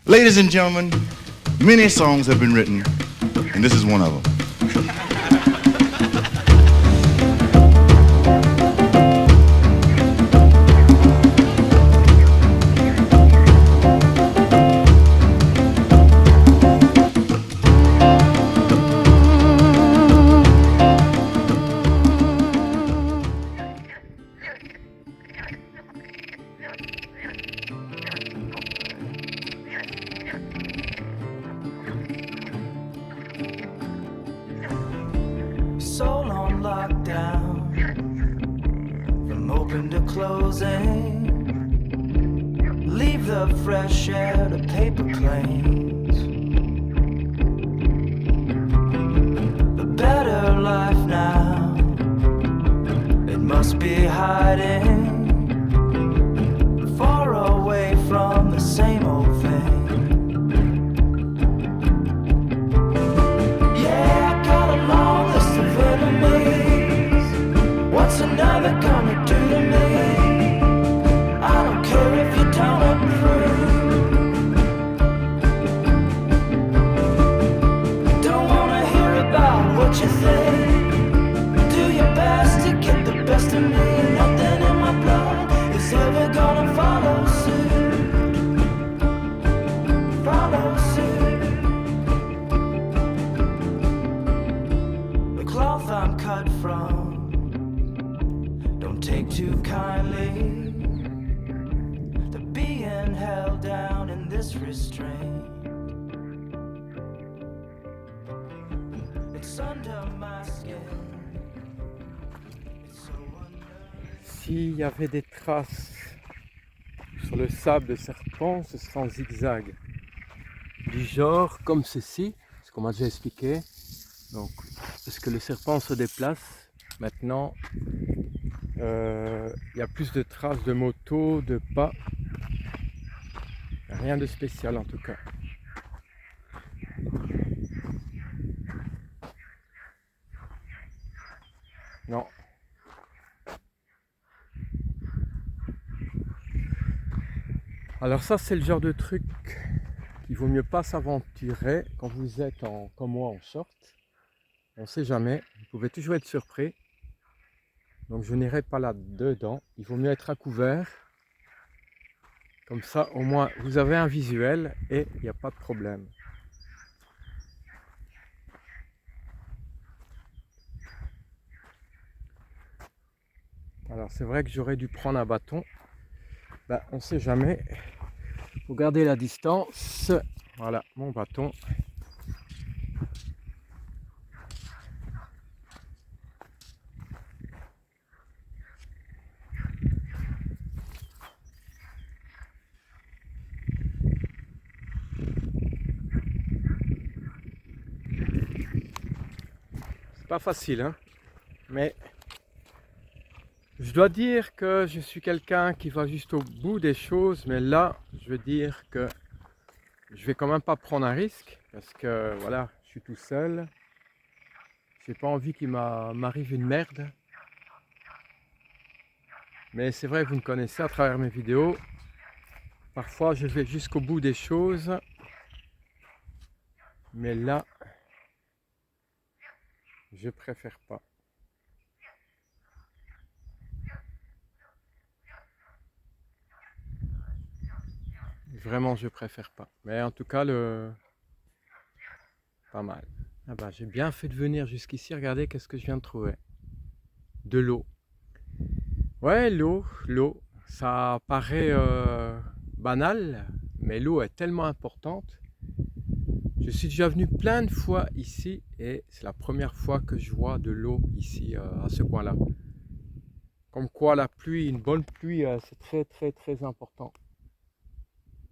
Ladies and gentlemen, many songs have been written, and this is one of them. Soul on lockdown, from open to closing. Leave the fresh air to paper planes. A better life now, it must be hiding far away from the same old thing. What's another gonna do to me? I don't care if you don't approve. Don't wanna hear about what you think. Do your best to get the best of me. Nothing in my blood is ever gonna follow suit. Follow suit. The cloth I'm cut from, take too kindly to being held down in this restraint. It's under my skin. It's so S'il y avait des traces sur le sable de serpent, ce serait en zigzag. Du genre comme ceci, ce qu'on m'a déjà expliqué. Donc, parce que le serpent se déplace, maintenant il y a plus de traces de moto, de pas. Rien de spécial en tout cas. Non. Alors ça c'est le genre de truc qu'il vaut mieux pas s'aventurer quand vous êtes comme moi en short. On sait jamais, vous pouvez toujours être surpris. Donc je n'irai pas là-dedans, il vaut mieux être à couvert. Comme ça au moins vous avez un visuel et il n'y a pas de problème. Alors c'est vrai que j'aurais dû prendre un bâton. Ben, on ne sait jamais. Faut garder la distance. Voilà mon bâton. Pas facile, hein, mais je dois dire que je suis quelqu'un qui va juste au bout des choses, mais là je veux dire que je vais quand même pas prendre un risque parce que voilà, je suis tout seul, j'ai pas envie qu'il m'arrive une merde, mais c'est vrai, vous me connaissez à travers mes vidéos, parfois je vais jusqu'au bout des choses, mais là je préfère pas. Vraiment, je préfère pas. Mais en tout cas, pas mal. Ah bah, j'ai bien fait de venir jusqu'ici. Regardez qu'est-ce que je viens de trouver. De l'eau. Ouais, l'eau. Ça paraît banal, mais l'eau est tellement importante. Je suis déjà venu plein de fois ici et c'est la première fois que je vois de l'eau ici à ce coin-là. Comme quoi la pluie, une bonne pluie, c'est très important.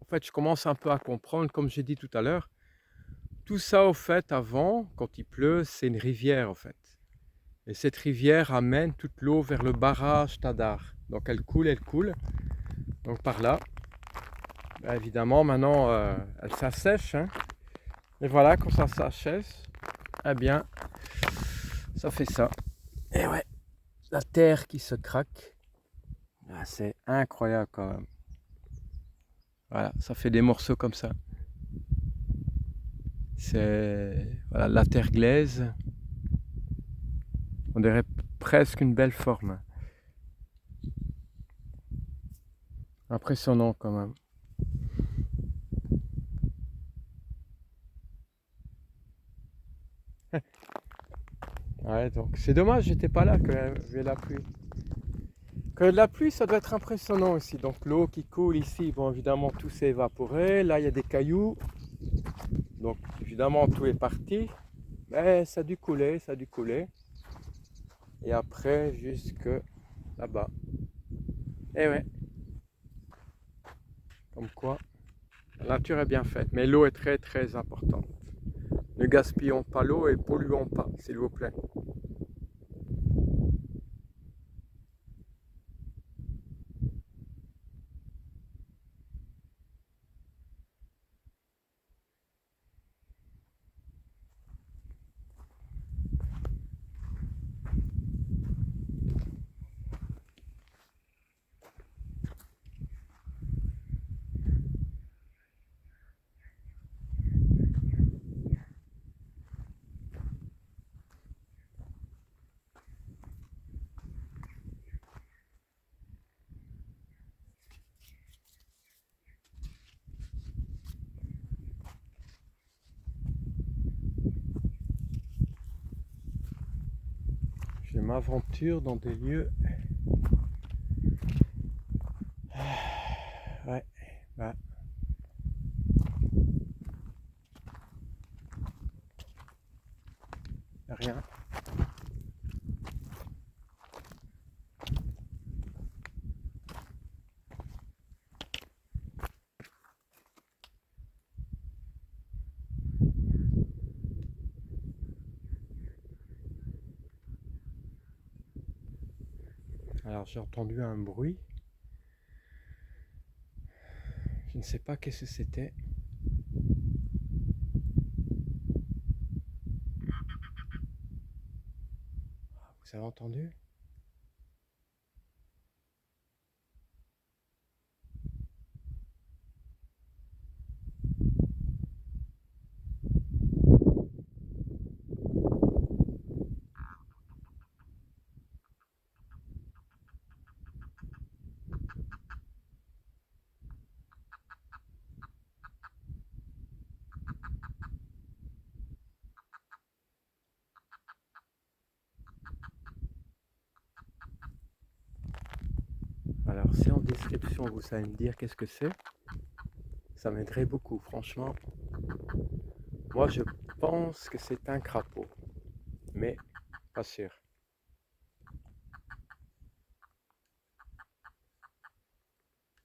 En fait, je commence un peu à comprendre, comme j'ai dit tout à l'heure, tout ça au fait avant, quand il pleut, c'est une rivière en fait. Et cette rivière amène toute l'eau vers le barrage Tadar. Donc elle coule. Donc par là, ben évidemment maintenant elle s'assèche. Hein. Et voilà, quand ça s'assèche, eh bien, ça fait ça. Et ouais, la terre qui se craque. Ah, c'est incroyable quand même. Voilà, ça fait des morceaux comme ça. C'est voilà, la terre glaise. On dirait presque une belle forme. Impressionnant quand même. Ouais, donc c'est dommage, j'étais pas là quand il y avait la pluie. Quand il y a de la pluie, ça doit être impressionnant aussi. Donc l'eau qui coule ici, bon évidemment tout s'est évaporé. Là il y a des cailloux. Donc évidemment tout est parti. Mais ça a dû couler, ça a dû couler. Et après jusque là-bas. Et ouais. Comme quoi, la nature est bien faite. Mais l'eau est très très importante. Ne gaspillons pas l'eau et polluons pas, s'il vous plaît. Je m'aventure dans des lieux. Ouais, bah. Rien. Alors j'ai entendu un bruit. Je ne sais pas qu'est-ce que c'était. Vous avez entendu? Alors si en description vous savez me dire qu'est-ce que c'est, ça m'aiderait beaucoup, franchement. Moi je pense que c'est un crapaud, mais pas sûr.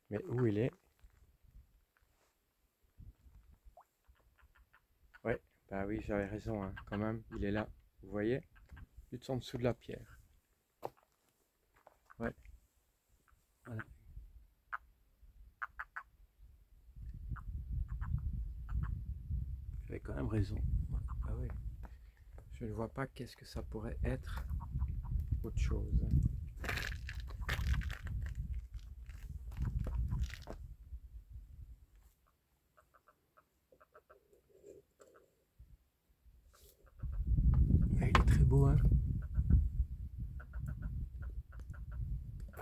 Mais où il est? Ouais, bah oui, j'avais raison, hein, quand même, il est là, vous voyez? Juste en dessous de la pierre. Ouais, voilà. J'avais quand même raison. Ah oui. Je ne vois pas qu'est-ce que ça pourrait être autre chose. Ah, il est très beau, hein.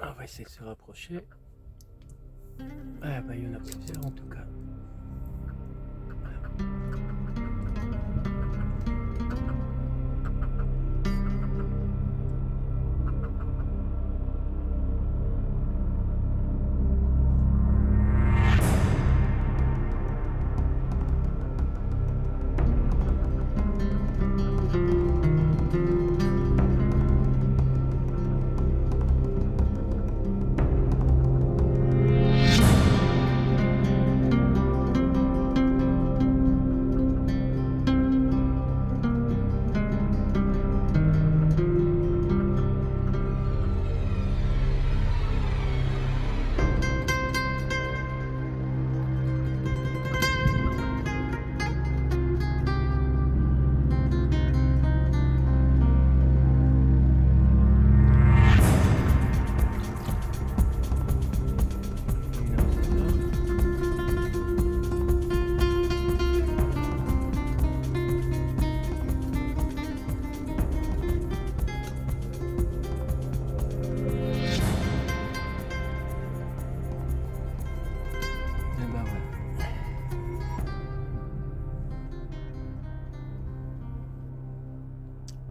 On va essayer de se rapprocher. Ah bah il y en a plusieurs en tout cas.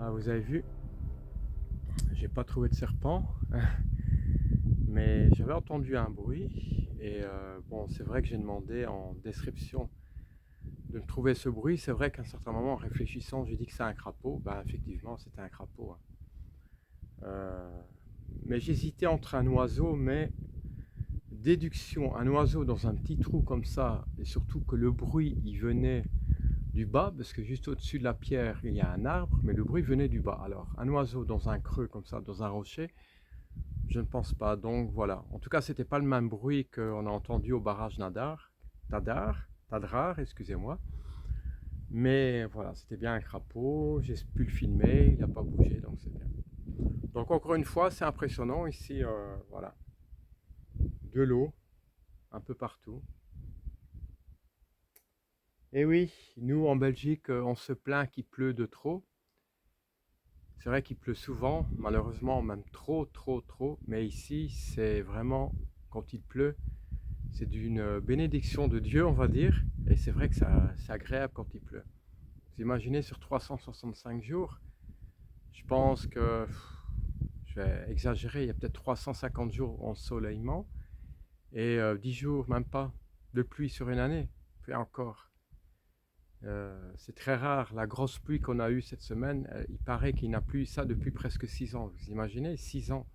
Ah, vous avez vu, j'ai pas trouvé de serpent, mais j'avais entendu un bruit et bon, c'est vrai que j'ai demandé en description de me trouver ce bruit. C'est vrai qu'à un certain moment, en réfléchissant, j'ai dit que c'est un crapaud. Ben, effectivement, c'était un crapaud, hein. Mais j'hésitais entre un oiseau, mais déduction, un oiseau dans un petit trou comme ça, et surtout que le bruit, il venait du bas, parce que juste au-dessus de la pierre, il y a un arbre, mais le bruit venait du bas. Alors, un oiseau dans un creux comme ça, dans un rocher, je ne pense pas. Donc voilà. En tout cas, c'était pas le même bruit qu'on a entendu au barrage Tadrar, excusez-moi. Mais voilà, c'était bien un crapaud. J'ai pu le filmer, il n'a pas bougé, donc c'est bien. Donc encore une fois, c'est impressionnant ici. Voilà, de l'eau un peu partout. Et oui, nous en Belgique, on se plaint qu'il pleut de trop. C'est vrai qu'il pleut souvent, malheureusement même trop. Mais ici, c'est vraiment, quand il pleut, c'est d'une bénédiction de Dieu, on va dire. Et c'est vrai que c'est agréable quand il pleut. Vous imaginez, sur 365 jours, je pense que, je vais exagérer, il y a peut-être 350 jours ensoleillement et 10 jours, même pas, de pluie sur une année. Puis encore. C'est très rare. La grosse pluie qu'on a eue cette semaine, il paraît qu'il n'a plus eu ça depuis presque 6 ans. Vous imaginez, 6 ans.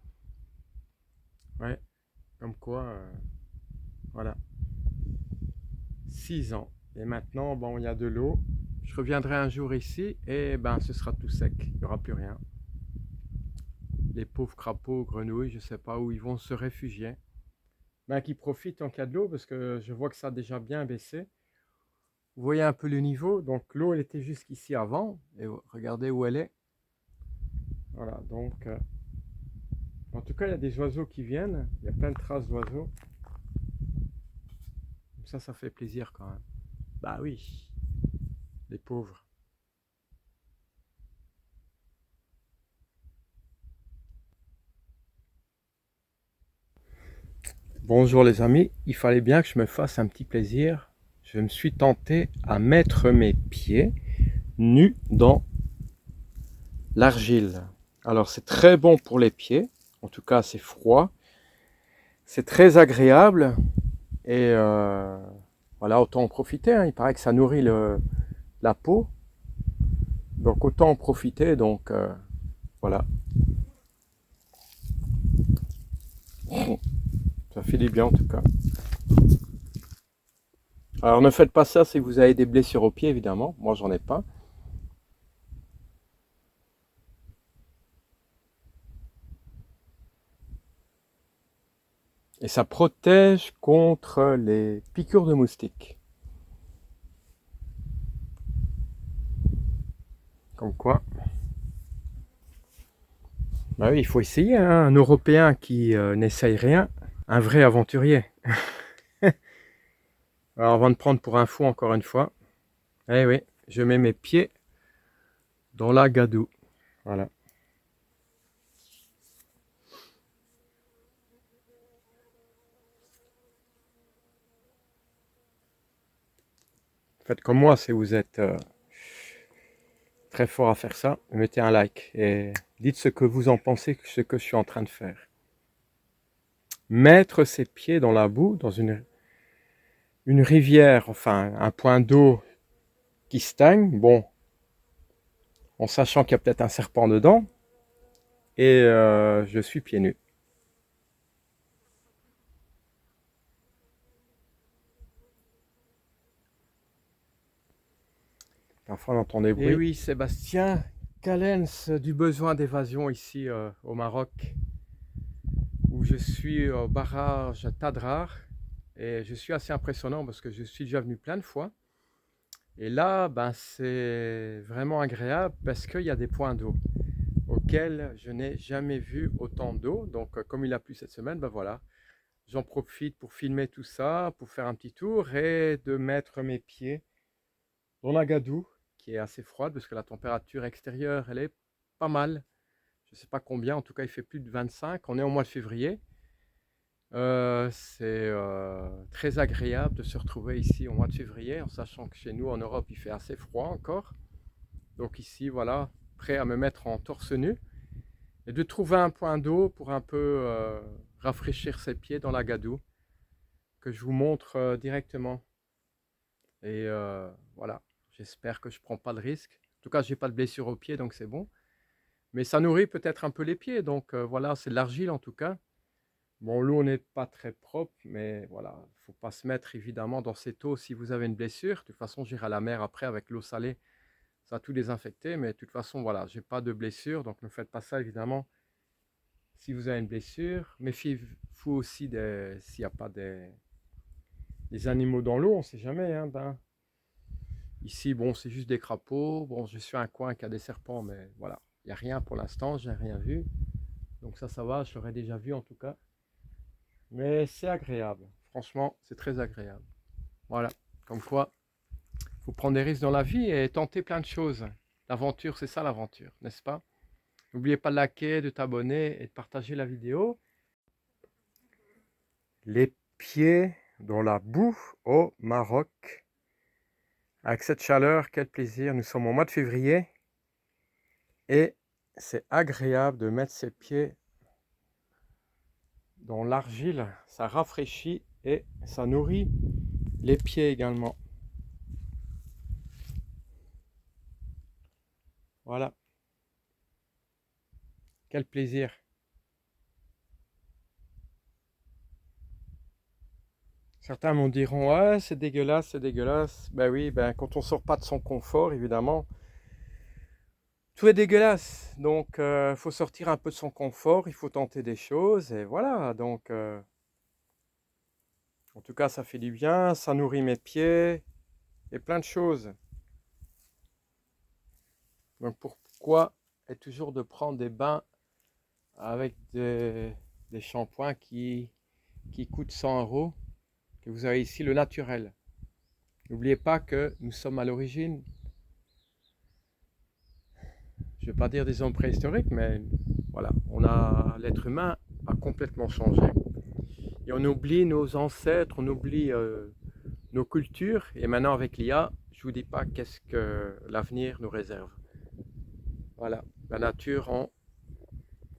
Ouais, comme quoi, voilà. 6 ans. Et maintenant, bon, il y a de l'eau. Je reviendrai un jour ici et ben, ce sera tout sec. Il n'y aura plus rien. Les pauvres crapauds, grenouilles, je ne sais pas où ils vont se réfugier. Ben, qu'ils profitent tant qu'il y a de l'eau parce que je vois que ça a déjà bien baissé. Vous voyez un peu le niveau, donc l'eau elle était jusqu'ici avant, et regardez où elle est. Voilà, donc en tout cas il y a des oiseaux qui viennent, il y a plein de traces d'oiseaux. Ça fait plaisir quand même. Bah oui, les pauvres. Bonjour les amis, il fallait bien que je me fasse un petit plaisir. Je me suis tenté à mettre mes pieds nus dans l'argile. Alors c'est très bon pour les pieds, en tout cas c'est froid, c'est très agréable et voilà, autant en profiter, hein. Il paraît que ça nourrit la peau, donc autant en profiter, donc voilà. Ça fait du bien en tout cas. Alors ne faites pas ça si vous avez des blessures aux pieds évidemment, moi j'en ai pas. Et ça protège contre les piqûres de moustiques. Comme quoi. Bah oui, il faut essayer, hein. Un Européen qui n'essaye rien, un vrai aventurier. Alors avant de prendre pour un fou encore une fois, eh oui, je mets mes pieds dans la gadoue. Voilà. Faites comme moi si vous êtes très fort à faire ça, mettez un like et dites ce que vous en pensez, ce que je suis en train de faire. Mettre ses pieds dans la boue, dans une rivière, enfin un point d'eau qui stagne, bon, en sachant qu'il y a peut-être un serpent dedans, et je suis pieds nus. Parfois on entend des bruits. Et oui, Sébastien Callens du besoin d'évasion ici au Maroc, où je suis au barrage Tadrar, et je suis assez impressionnant parce que je suis déjà venu plein de fois. Et là, ben, c'est vraiment agréable parce qu'il y a des points d'eau auxquels je n'ai jamais vu autant d'eau. Donc, comme il a plu cette semaine, ben voilà, j'en profite pour filmer tout ça, pour faire un petit tour et de mettre mes pieds dans la gadoue, qui est assez froide parce que la température extérieure, elle est pas mal. Je ne sais pas combien, en tout cas, il fait plus de 25. On est au mois de février. C'est très agréable de se retrouver ici au mois de février, en sachant que chez nous en Europe il fait assez froid encore. Donc ici voilà, prêt à me mettre en torse nu et de trouver un point d'eau pour un peu rafraîchir ses pieds dans la gadoue que je vous montre directement. Et voilà, j'espère que je ne prends pas de risque. En tout cas, je n'ai pas de blessure au pied, donc c'est bon. Mais ça nourrit peut-être un peu les pieds, donc voilà, c'est de l'argile en tout cas. Bon, l'eau n'est pas très propre, mais voilà, il ne faut pas se mettre évidemment dans cette eau si vous avez une blessure. De toute façon, j'irai à la mer après avec l'eau salée, ça a tout désinfecté, mais de toute façon, voilà, j'ai pas de blessure, donc ne faites pas ça évidemment si vous avez une blessure. Méfiez-vous aussi s'il n'y a pas des animaux dans l'eau, on ne sait jamais. Hein, ici, bon, c'est juste des crapauds. Bon, je suis un coin qui a des serpents, mais voilà, il n'y a rien pour l'instant, je n'ai rien vu. Donc ça va, je l'aurais déjà vu en tout cas. Mais c'est agréable, franchement, c'est très agréable. Voilà, comme quoi, il faut prendre des risques dans la vie et tenter plein de choses. L'aventure, c'est ça l'aventure, n'est-ce pas? N'oubliez pas de liker, de t'abonner et de partager la vidéo. Les pieds dans la boue au Maroc. Avec cette chaleur, quel plaisir. Nous sommes au mois de février et c'est agréable de mettre ses pieds dans l'argile. Ça rafraîchit et ça nourrit les pieds également. Voilà. Quel plaisir. Certains m'en diront, ouais, c'est dégueulasse, c'est dégueulasse. Ben oui, ben quand on sort pas de son confort, évidemment, tout est dégueulasse. Donc, il faut sortir un peu de son confort, il faut tenter des choses, et voilà. Donc, en tout cas, ça fait du bien, ça nourrit mes pieds, et plein de choses. Donc, pourquoi est toujours de prendre des bains avec des shampoings qui coûtent 100 €, que vous avez ici le naturel. N'oubliez pas que nous sommes à l'origine, je ne vais pas dire des hommes préhistoriques, mais voilà, l'être humain a complètement changé. Et on oublie nos ancêtres, on oublie nos cultures, et maintenant avec l'IA, je ne vous dis pas qu'est-ce que l'avenir nous réserve. Voilà, la nature,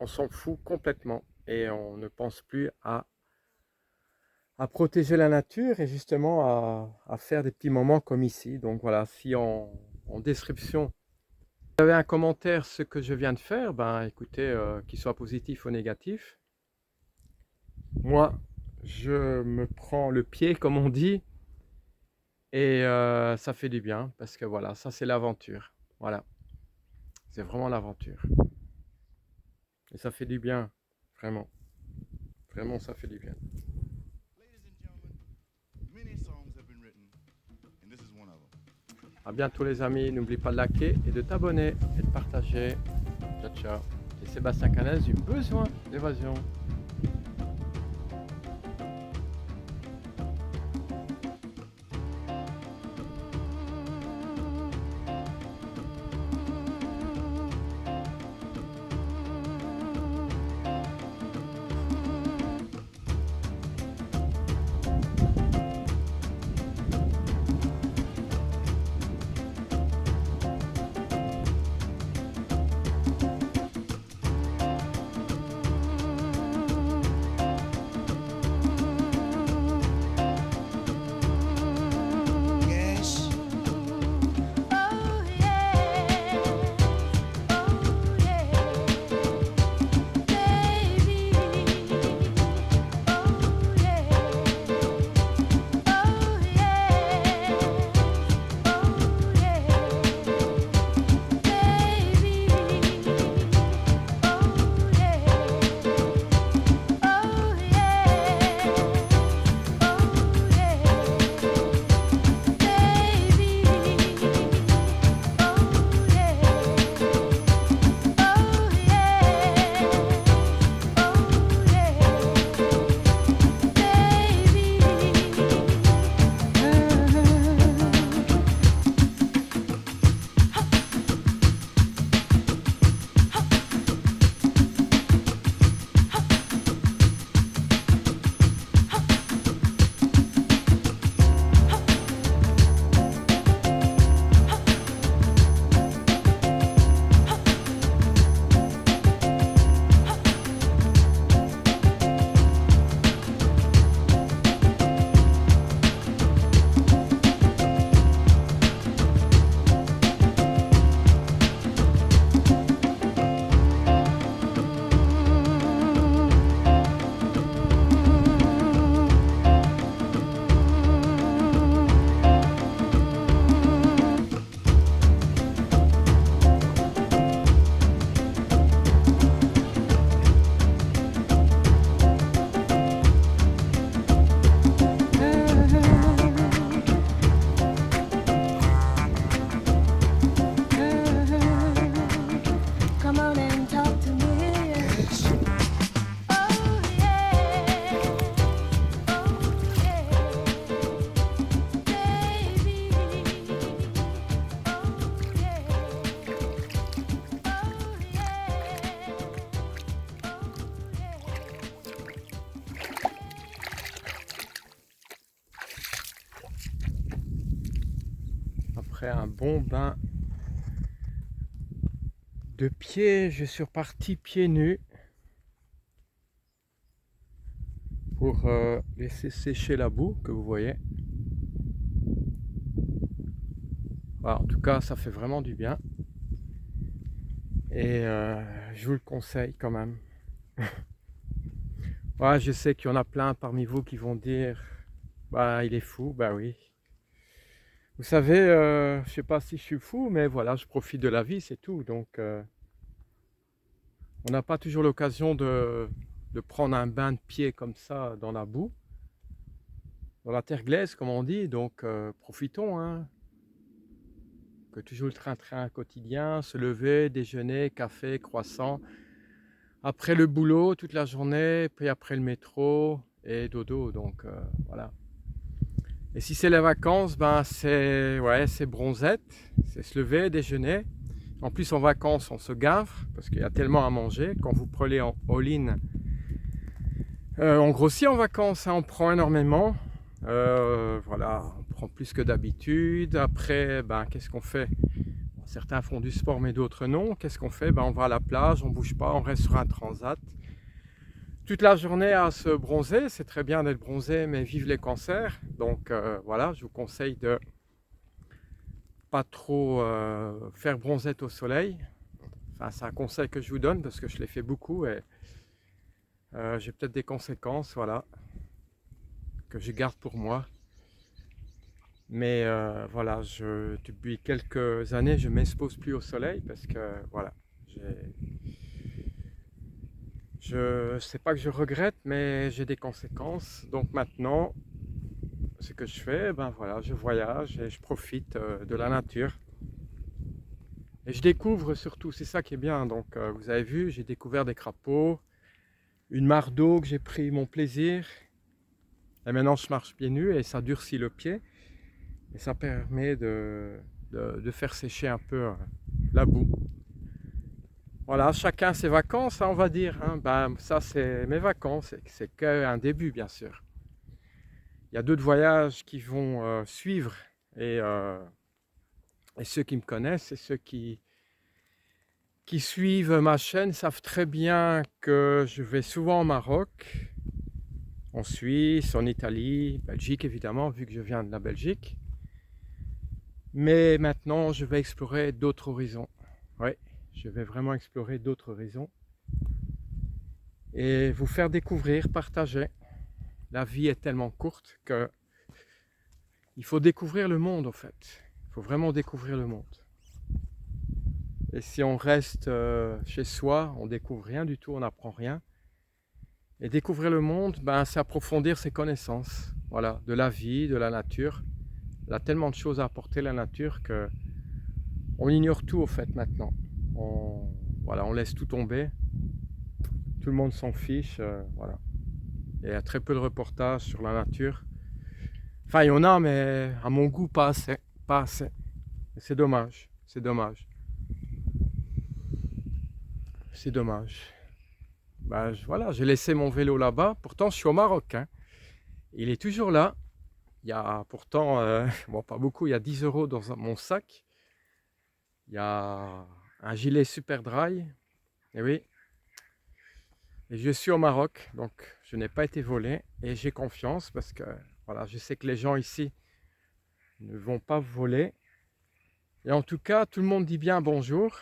on s'en fout complètement, et on ne pense plus à protéger la nature et justement à faire des petits moments comme ici. Donc voilà, si en description vous avez un commentaire ce que je viens de faire, ben écoutez, qu'il soit positif ou négatif, moi je me prends le pied comme on dit et ça fait du bien parce que voilà, ça c'est l'aventure. Voilà, c'est vraiment l'aventure et ça fait du bien, vraiment, vraiment ça fait du bien. A bientôt les amis, n'oublie pas de liker et de t'abonner et de partager. Ciao ciao. C'est Sébastien Canès du Besoin d'évasion. après un bon bain de pieds, je suis reparti pieds nus pour laisser sécher la boue que vous voyez. Voilà, en tout cas, ça fait vraiment du bien. Et je vous le conseille quand même. Ouais, je sais qu'il y en a plein parmi vous qui vont dire bah il est fou, bah oui. Vous savez, je sais pas si je suis fou, mais voilà, je profite de la vie, c'est tout. Donc on n'a pas toujours l'occasion de prendre un bain de pied comme ça dans la boue, dans la terre glaise comme on dit, donc profitons, hein. Que toujours le train-train quotidien, se lever, déjeuner, café, croissant, après le boulot toute la journée, puis après le métro et dodo, donc voilà. Et si c'est les vacances, ben c'est ouais, c'est bronzette, c'est se lever, déjeuner. En plus en vacances on se gave parce qu'il y a tellement à manger. Quand vous prenez en all-in, on grossit en vacances, hein, on prend énormément. Voilà, on prend plus que d'habitude. Après, ben qu'est-ce qu'on fait? Certains font du sport mais d'autres non. Qu'est-ce qu'on fait? Ben on va à la plage, on bouge pas, on reste sur un transat. Toute la journée à se bronzer, c'est très bien d'être bronzé, mais vive les cancers. Donc voilà, je vous conseille de pas trop faire bronzette au soleil. Enfin, c'est un conseil que je vous donne parce que je l'ai fait beaucoup et j'ai peut-être des conséquences, voilà, que je garde pour moi. Mais voilà, depuis quelques années, je ne m'expose plus au soleil parce que voilà, je sais pas que je regrette, mais j'ai des conséquences. Donc maintenant, ce que je fais, ben voilà, je voyage et je profite de la nature. Et je découvre surtout, c'est ça qui est bien. Donc vous avez vu, j'ai découvert des crapauds, une mare d'eau que j'ai pris mon plaisir. Et maintenant je marche pieds nus et ça durcit le pied. Et ça permet de faire sécher un peu la boue. Voilà, chacun ses vacances, hein, on va dire. Hein. Ben, ça, c'est mes vacances. C'est qu'un début, bien sûr. Il y a d'autres voyages qui vont suivre. Et ceux qui me connaissent et ceux qui suivent ma chaîne savent très bien que je vais souvent au Maroc, en Suisse, en Italie, Belgique évidemment, vu que je viens de la Belgique. Mais maintenant, je vais explorer d'autres horizons. Oui. Je vais vraiment explorer d'autres horizons et vous faire découvrir, partager. La vie est tellement courte que il faut découvrir le monde en fait. Il faut vraiment découvrir le monde. Et si on reste chez soi, on découvre rien du tout, on n'apprend rien. Et découvrir le monde, ben, c'est approfondir ses connaissances. Voilà, de la vie, de la nature. Elle a tellement de choses à apporter la nature que on ignore tout au fait maintenant. Voilà, on laisse tout tomber, tout le monde s'en fiche, voilà. Il y a très peu de reportages sur la nature. Enfin, il y en a, mais à mon goût, pas assez, pas assez. C'est dommage, c'est dommage. C'est dommage. Ben, voilà, j'ai laissé mon vélo là-bas, pourtant je suis au Maroc, hein. Il est toujours là. Il y a pourtant, bon pas beaucoup, il y a 10 € dans mon sac. Il y a un gilet super dry, et oui. Et je suis au Maroc, donc je n'ai pas été volé et j'ai confiance parce que voilà, je sais que les gens ici ne vont pas voler. Et en tout cas, tout le monde dit bien bonjour.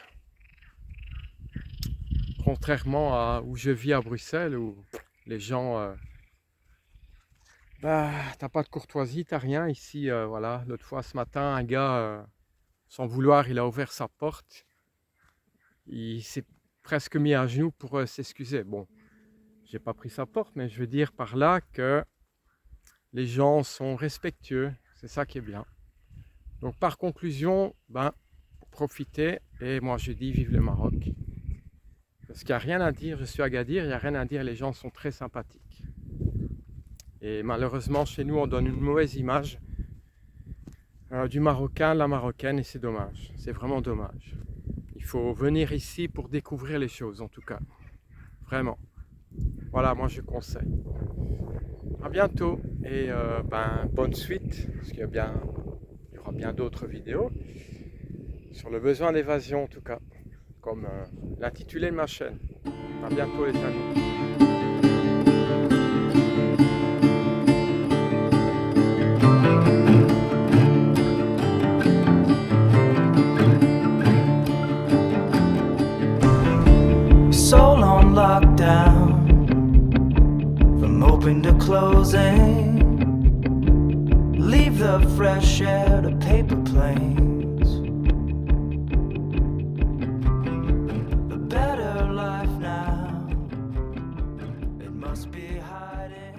Contrairement à où je vis à Bruxelles, où les gens, bah, t'as pas de courtoisie, t'as rien. Ici, voilà, l'autre fois ce matin, un gars, sans vouloir, il a ouvert sa porte. Il s'est presque mis à genoux pour s'excuser. Bon, j'ai pas pris sa porte, mais je veux dire par là que les gens sont respectueux, c'est ça qui est bien. Donc par conclusion, ben, profitez, et moi je dis vive le Maroc. Parce qu'il n'y a rien à dire, je suis à Agadir, il n'y a rien à dire, les gens sont très sympathiques. Et malheureusement chez nous on donne une mauvaise image du Marocain, de la Marocaine, et c'est dommage, c'est vraiment dommage. Il faut venir ici pour découvrir les choses en tout cas, vraiment. Voilà, moi je conseille. À bientôt et ben, bonne suite, parce qu'il y aura fera bien d'autres vidéos sur le besoin d'évasion en tout cas, comme l'intitulé de ma chaîne. À bientôt les amis. Soul on lockdown, from open to closing. Leave the fresh air to paper planes. A better life now, it must be hiding.